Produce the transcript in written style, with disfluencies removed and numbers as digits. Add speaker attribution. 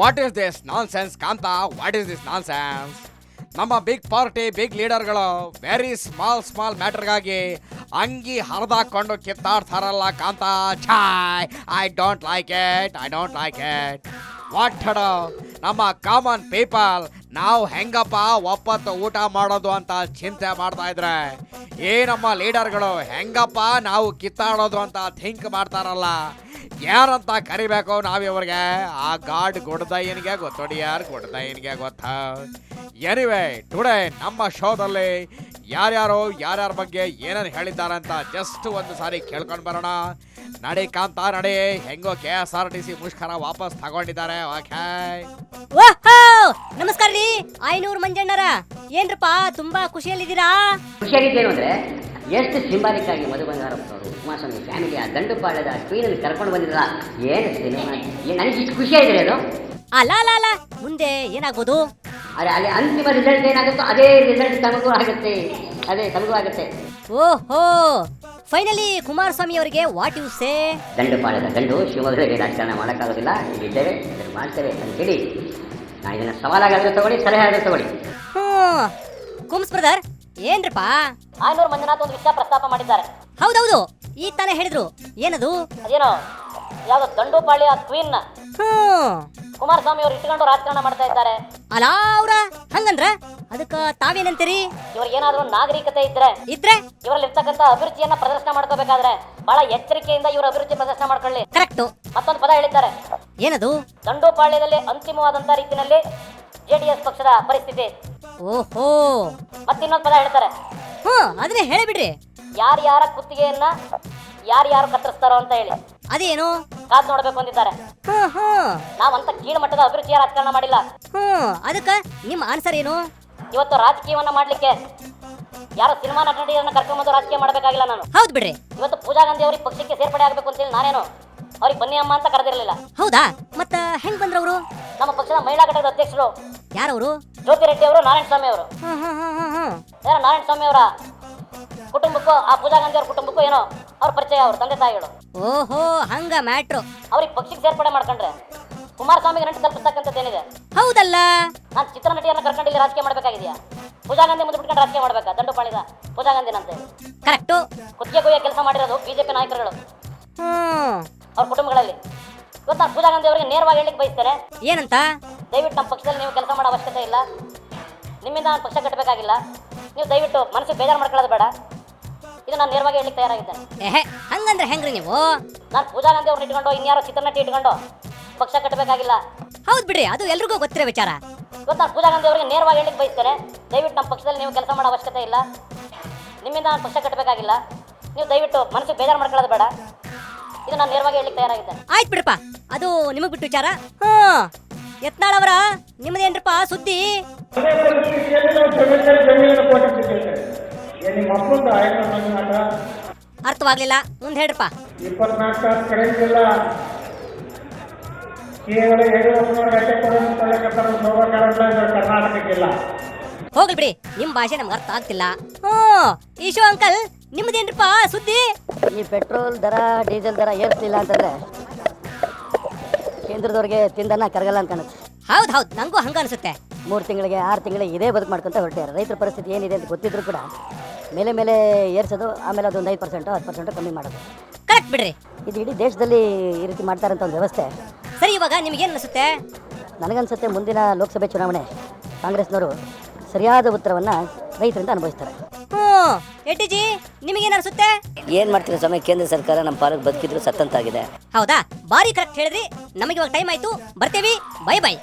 Speaker 1: What is this nonsense Kanta? What is this nonsense? ನಮ್ಮ big party big ಲೀಡರ್ಗಳು very small ಮ್ಯಾಟರ್ಗಾಗಿ ಅಂಗಿ ಹರಿದಾಕೊಂಡು ಕಿತ್ತಾಡ್ತಾರಲ್ಲ ಕಾಂತ. ಛಾಯ್, I don't like it. What ನಮ್ಮ ಕಾಮನ್ ಪೀಪಲ್ ನಾವು ಹೆಂಗಪ್ಪ ಒಪ್ಪತ್ತು ಊಟ ಮಾಡೋದು ಅಂತ ಚಿಂತೆ ಮಾಡ್ತಾ ಇದ್ರೆ, ಈ ನಮ್ಮ ಲೀಡರ್ಗಳು ಹೆಂಗಪ್ಪ ನಾವು ಕಿತ್ತಾಡೋದು ಅಂತ ಥಿಂಕ್ ಮಾಡ್ತಾರಲ್ಲ. ಯಾರಂತ ಕರಿಬೇಕು ನಾವಿವ್ರಿಗೆ? ಆ ಗಾಡ್ ಗುಡ್ದಯ್ಯನಿಗೆ ಗೊತ್ತೋಡಿ, ಯಾರು ಗುಡ್ದಯ್ಯನಿಗೆ ಗೊತ್ತ. ಎನಿವೇ, ಟುಡೇ ನಮ್ಮ ಶೋದಲ್ಲಿ ಯಾರ್ಯಾರ ಬಗ್ಗೆ ಏನೇನು ಹೇಳಿದ್ದಾರೆ ಅಂತ ಜಸ್ಟ್ ಒಂದು ಸಾರಿ ಕೇಳ್ಕೊಂಡು ಬರೋಣ. ನಡಿ ಕಾಂತ ನಡಿ. ಹೆಂಗೋ KSRTC ಮುಷ್ಕರ ವಾಪಸ್ ತಗೊಂಡಿದ್ದಾರೆ. ಓಕೆ,
Speaker 2: ನಮಸ್ಕಾರ ರೀ ಆಯ್ನೂರು ಮಂಜಣ್ಣರ. ಏನ್ರಪ್ಪ ತುಂಬಾ ಖುಷಿಯಲ್ಲಿದ್ದೀರಾ?
Speaker 3: ಖುಷಿಯಾಗಿದ್ದೇನು ಅಂದ್ರೆ ಎಷ್ಟು ಸಿಂಬಾಲಿಕ್ ಆಗಿ ಮಧು ಬಂಗಾರಪ್ಪನವರು ಕುಮಾರಸ್ವಾಮಿ ಫ್ಯಾಮಿಲಿ ಆ ದಂಡುಪಾಳ್ಯದ ಸ್ಕ್ರೀನಲ್ಲಿ ಕರ್ಕೊಂಡು ಬಂದಿರಲ್ಲ. ಏನು ಸಿನಿಮಾ, ನನಗೆ ಇಷ್ಟು ಖುಷಿ ಆಗಿದೆ. ಅದು
Speaker 2: ಅಲ್ಲ ಮುಂದೆ ಏನಾಗೋದು?
Speaker 3: ಅದೇ ಅಲ್ಲಿ ಅಂತಿಮ ರಿಸಲ್ಟ್ ಏನಾಗುತ್ತೋ ಅದೇ ರಿಸಲ್ಟ್ ತಮಗೂ ಆಗುತ್ತೆ.
Speaker 2: ಓಹೋ, ಫೈನಲಿ ಕುಮಾರಸ್ವಾಮಿ ಅವರಿಗೆ ವಾಟ್ ಯು ಸೇ?
Speaker 3: ದಂಡುಪಾಳ್ಯದ ಗಂಡು ಶಿವಮೊಗ್ಗದಲ್ಲಿ ರಾಜಕಾರಣ ಮಾಡೋಕ್ಕಾಗೋದಿಲ್ಲ, ಇಲ್ಲಿದ್ದೇವೆ, ಇದನ್ನು ಮಾಡ್ತೇವೆ ಅಂತೇಳಿ ನಾನು ಇದನ್ನು ಸವಾಲಾಗಾದ್ರೂ ತಗೊಳ್ಳಿ, ಸಲಹೆ ಆದ್ರೂ ತಗೊಳ್ಳಿ.
Speaker 2: ಕುಮ್ಸ್ ಬ್ರದರ್, ಏನ್ರಪ್ಪ?
Speaker 4: ಆಯ್ನೂರು ಮಂಜುನಾಥ್ ಒಂದು ವಿಷಯ ಪ್ರಸ್ತಾಪ ಮಾಡಿದ್ದಾರೆ.
Speaker 2: ಹೌದೌದು, ಈ ತಾನೇ ಹೇಳಿದ್ರು. ಏನದು?
Speaker 4: ಅದೇನೋ ಯಾವ್ದು ದಂಡುಪಾಳ್ಯ ಕ್ವೀನ್ ಕುಮಾರಸ್ವಾಮಿ ಅವರು ಇಟ್ಕೊಂಡು ರಾಜಕಾರಣ ಮಾಡ್ತಾ ಇದ್ದಾರೆ.
Speaker 2: ಅಲಾ ಅವ್ರ ಹಂಗಂದ್ರ ಅದಕ್ಕ ತಾವೇನಂತೀರಿ?
Speaker 4: ಇವ್ರಿಗೆ ಏನಾದ್ರೂ ನಾಗರಿಕತೆ ಇದ್ರೆ ಇವರಲ್ಲಿ ಇರ್ತಕ್ಕಂಥ ಅಭಿರುಚಿಯನ್ನ ಪ್ರದರ್ಶನ ಮಾಡ್ಕೋಬೇಕಾದ್ರೆ ಬಹಳ ಎಚ್ಚರಿಕೆಯಿಂದ ಇವರು ಅಭಿರುಚಿ ಪ್ರದರ್ಶನ ಮಾಡ್ಕೊಳ್ಳಿ.
Speaker 2: ಕರೆಕ್ಟ್.
Speaker 4: ಮತ್ತೊಂದು ಪದ ಹೇಳಿದ್ದಾರೆ.
Speaker 2: ಏನದು?
Speaker 4: ದಂಡುಪಾಳ್ಯದಲ್ಲಿ ಅಂತಿಮವಾದಂತ ರೀತಿಯಲ್ಲಿ JDS ಪಕ್ಷದ ಪರಿಸ್ಥಿತಿ.
Speaker 2: ಓಹೋ,
Speaker 4: ಮತ್ತಿನ್ನೊಂದು ಪದ ಹೇಳ್ತಾರೆ.
Speaker 2: ಅದನ್ನೇ ಹೇಳಿಬಿಡ್ರಿ.
Speaker 4: ಯಾರ್ಯಾರ ಕುತ್ತಿಗೆಯನ್ನ ಯಾರ್ಯಾರು ಕತ್ತರಿಸ್ತಾರೋ ಅಂತ ಹೇಳಿ
Speaker 2: ಅದೇನು
Speaker 4: ಕಾದ್ ನೋಡ್ಬೇಕು ಅಂದಿದ್ದಾರೆ. ನಾವಂತ ಕೀಳು ಮಟ್ಟದ ಅಭಿರುಚಿಯ ರಾಜಕಾರಣ ಮಾಡಿಲ್ಲ.
Speaker 2: ಅದಕ್ಕ ನಿಮ್ಮ ಆನ್ಸರ್ ಏನು?
Speaker 4: ಇವತ್ತು ರಾಜಕೀಯವನ್ನ ಮಾಡ್ಲಿಕ್ಕೆ ಯಾರೋ ಸಿನಿಮಾ ನಟನಟಿಯರನ್ನ ಕರ್ಕೊಂಡ್ಬಂದು ರಾಜಕೀಯ ಮಾಡಬೇಕಾಗಿಲ್ಲ ನಾನು.
Speaker 2: ಹೌದು ಬಿಡ್ರಿ.
Speaker 4: ಇವತ್ತು ಪೂಜಾ ಗಾಂಧಿ ಅವ್ರಿಗೆ ಪಕ್ಷಕ್ಕೆ ಸೇರ್ಪಡೆ ಆಗಬೇಕು ಅಂತೇಳಿ ನಾನೇನು ಅವ್ರಿಗೆ ಬನ್ನಿ ಅಮ್ಮ ಅಂತ ಕರೆದಿರಲಿಲ್ಲ.
Speaker 2: ಹೌದಾ? ಮತ್ತ ಹೆಂಗ್ ಬಂದ್ರವ್ರು?
Speaker 4: ನಮ್ಮ ಪಕ್ಷದ ಮಹಿಳಾ ಘಟಕದ ಅಧ್ಯಕ್ಷರು
Speaker 2: ಯಾರವರು?
Speaker 4: ಜ್ಯೋತಿ ರೆಡ್ಡಿ ಅವರು, ನಾರಾಯಣ ಸ್ವಾಮಿ ಅವರು. ನಾರಾಯಣ ಸ್ವಾಮಿ ಅವರ ಕುಟುಂಬಕ್ಕೂ ಆ ಪೂಜಾ ಗಾಂಧಿ ಅವ್ರ ಕುಟುಂಬಕ್ಕೂ ಏನೋ ಅವ್ರ ಪರಿಚಯ, ಅವ್ರ ತಂದೆ ತಾಯಿಗಳು.
Speaker 2: ಓಹೋ, ಹಂಗ ಮ್ಯಾಟ್ರು.
Speaker 4: ಅವ್ರಿಗೆ ಪಕ್ಷಕ್ಕೆ ಸೇರ್ಪಡೆ ಮಾಡ್ಕೊಂಡ್ರೆ ಕುಮಾರಸ್ವಾಮಿಗೆ ನಂಟು ತಲುಪಿಸ್ತಕ್ಕಂಥದ್ದು ಏನಿದೆ?
Speaker 2: ಹೌದಲ್ಲ,
Speaker 4: ನಾನು ಚಿತ್ರನಟಿಯರನ್ನ ಕರ್ಕೊಂಡು ಇಲ್ಲಿ ರಾಜಕೀಯ ಮಾಡ್ಬೇಕಾಗಿದೆಯಾ? ಪೂಜಾ ಗಾಂಧಿ ಮುಂದೆ ಬಿಟ್ಕೊಂಡು ರಾಜಕೀಯ ಮಾಡ್ಬೇಕಾ? ದಂಡುಪಾಳ್ಯದ ಪೂಜಾ ಗಾಂಧಿನ ಅಂತ ಹೇಳಿ
Speaker 2: ಕರೆಕ್ಟು.
Speaker 4: ಕುತ್ತಿಗೆ ಕೊಯ್ಯ ಕೆಲಸ ಮಾಡಿರೋದು ಬಿಜೆಪಿ ನಾಯಕರುಗಳು ಅವ್ರ ಕುಟುಂಬಗಳಲ್ಲಿ. ಇವತ್ತು ನಾನು ಪೂಜಾ ಗಾಂಧಿ ಅವರಿಗೆ ನೇರವಾಗಿ ಹೇಳಲಿಕ್ಕೆ ಬಯಸ್ತೇನೆ.
Speaker 2: ಏನಂತ?
Speaker 4: ದಯವಿಟ್ಟು ನಮ್ಮ ಪಕ್ಷದಲ್ಲಿ ನೀವು ಕೆಲಸ ಮಾಡೋ ಅವಶ್ಯಕತೆ ಇಲ್ಲ. ನಿಮ್ಮಿಂದ ನಾನು ಪಕ್ಷ ಕಟ್ಟಬೇಕಾಗಿಲ್ಲ. ನೀವು ದಯವಿಟ್ಟು ಮನಸ್ಸಿಗೆ ಬೇಜಾರು ಮಾಡ್ಕೊಳ್ಳೋದು ಬೇಡ. ಇದು ನಾನು ನೇರವಾಗಿ ಹೇಳಲಿಕ್ಕೆ ತಯಾರಾಗಿದ್ದೇನೆ.
Speaker 2: ಹಂಗಂದ್ರೆ ಹೆಂಗ್ರಿ ನೀವು?
Speaker 4: ನಾನು ಪೂಜಾ ಗಾಂಧಿ ಅವ್ರನ್ನ ಇಟ್ಕೊಂಡು ಇನ್ಯಾರೋ ಚಿತ್ರನಟಿ ಇಟ್ಕೊಂಡು ಪಕ್ಷ ಕಟ್ಟಬೇಕಾಗಿಲ್ಲ.
Speaker 2: ಹೌದು ಬಿಡ್ರಿ, ಅದು ಎಲ್ರಿಗೂ ಗೊತ್ತಿರೋ ವಿಚಾರ.
Speaker 4: ಇವತ್ತು ನಾನು ಪೂಜಾ ಗಾಂಧಿ ಅವರಿಗೆ ನೇರವಾಗಿ ಹೇಳಲಿಕ್ಕೆ ಬಯಸ್ತೇನೆ. ದಯವಿಟ್ಟು ನಮ್ಮ ಪಕ್ಷದಲ್ಲಿ ನೀವು ಕೆಲಸ ಮಾಡೋ ಅವಶ್ಯಕತೆ ಇಲ್ಲ. ನಿಮ್ಮಿಂದ ನಾನು ಪಕ್ಷ ಕಟ್ಟಬೇಕಾಗಿಲ್ಲ. ನೀವು ದಯವಿಟ್ಟು ಮನಸ್ಸಿಗೆ ಬೇಜಾರು ಮಾಡ್ಕೊಳ್ಳೋದು ಬೇಡ. ಇದು ನಾನು ನೇರವಾಗಿ ಹೇಳಲಿಕ್ಕೆ ತಯಾರಾಗಿದ್ದೇನೆ.
Speaker 2: ಆಯ್ತು ಬಿಡಪ್ಪ, ಅದು ನಿಮಗ್ ಬಿಟ್ಟು ವಿಚಾರ. ಯತ್ನಾಳ್ ಅವರ ನಿಮ್ಮದೇನ್ರಪ್ಪ ಸುದ್ದಿ? ಅರ್ಥವಾಗ್ಲಿಲ್ಲ, ಮುಂದೆ ಹೇಳ್ರಪ್ಪ.
Speaker 5: 24 ತಾಸು ಕರೆಂಟಿಲ್ಲ, ಕೇವಲ 7 ಗಂಟೆ ಕರ್ನಾಟಕಕ್ಕಿಲ್ಲ.
Speaker 2: ಹೋಗ್ಲಿ ಬಿಡಿ, ನಿಮ್ ಭಾಷೆ ನಮ್ಗೆ ಅರ್ಥ ಆಗ್ತಿಲ್ಲ. ಈಶೋ ಅಂಕಲ್, ನಿಮ್ದೇನ್ರಪ್ಪ ಸುದ್ದಿ?
Speaker 3: ಈ ಪೆಟ್ರೋಲ್ ದರ ಡೀಸೆಲ್ ದರ ಏರಿಸಲಿಲ್ಲ ಅಂತಂದ್ರೆ ಕೇಂದ್ರದವ್ರಿಗೆ ತಿಂದನ್ನ ಕರಗಲ್ಲ ಅಂತ ಕಾಣುತ್ತೆ.
Speaker 2: ಹೌದು, ನಂಗೂ ಹಂಗ ಅನ್ಸುತ್ತೆ.
Speaker 3: 3 ತಿಂಗಳಿಗೆ 6 ತಿಂಗಳಿಗೆ ಇದೇ ಬದುಕು ಮಾಡ್ಕೊಂತ ಹೊರಟ್ಯಾರ. ರೈತರ ಪರಿಸ್ಥಿತಿ ಏನಿದೆ ಅಂತ ಗೊತ್ತಿದ್ರು ಕೂಡ ಮೇಲೆ ಏರ್ಸೋದು, ಆಮೇಲೆ ಅದೊಂದು 5% 10% ಕಮ್ಮಿ ಮಾಡೋದು.
Speaker 2: ಕರೆಕ್ಟ್ ಬಿಡ್ರಿ.
Speaker 3: ಇದು ಇಡೀ ದೇಶದಲ್ಲಿ ಈ ರೀತಿ ಮಾಡ್ತಾರಂತ ಒಂದು ವ್ಯವಸ್ಥೆ.
Speaker 2: ಸರಿ, ಇವಾಗ ನಿಮ್ಗೇನು ಅನಿಸುತ್ತೆ?
Speaker 3: ನನಗನ್ಸುತ್ತೆ ಮುಂದಿನ ಲೋಕಸಭೆ ಚುನಾವಣೆ ಕಾಂಗ್ರೆಸ್ನವರು ಸರಿಯಾದ ಉತ್ತರವನ್ನ ರೈತರಿಂದ ಅನುಭವಿಸ್ತಾರೆ.
Speaker 2: ಎಟಿಜಿ, ನಿಮಗೇನು ಅನಿಸುತ್ತೆ?
Speaker 3: ಏನ್ ಮಾಡ್ತೀವಿ ಸ್ವಾಮಿ, ಕೇಂದ್ರ ಸರ್ಕಾರ ನಮ್ಮ ಪಾಲಕ್ ಬದುಕಿದ್ರು ಸತ್ತಂತಾಗಿದೆ.
Speaker 2: ಹೌದಾ? ಬಾರಿ ಕರೆಕ್ಟ್ ಹೇಳಿದ್ರಿ. ನಮಗೆ ಇವಾಗ ಟೈಮ್ ಆಯ್ತು, ಬರ್ತೇವಿ. ಬೈ.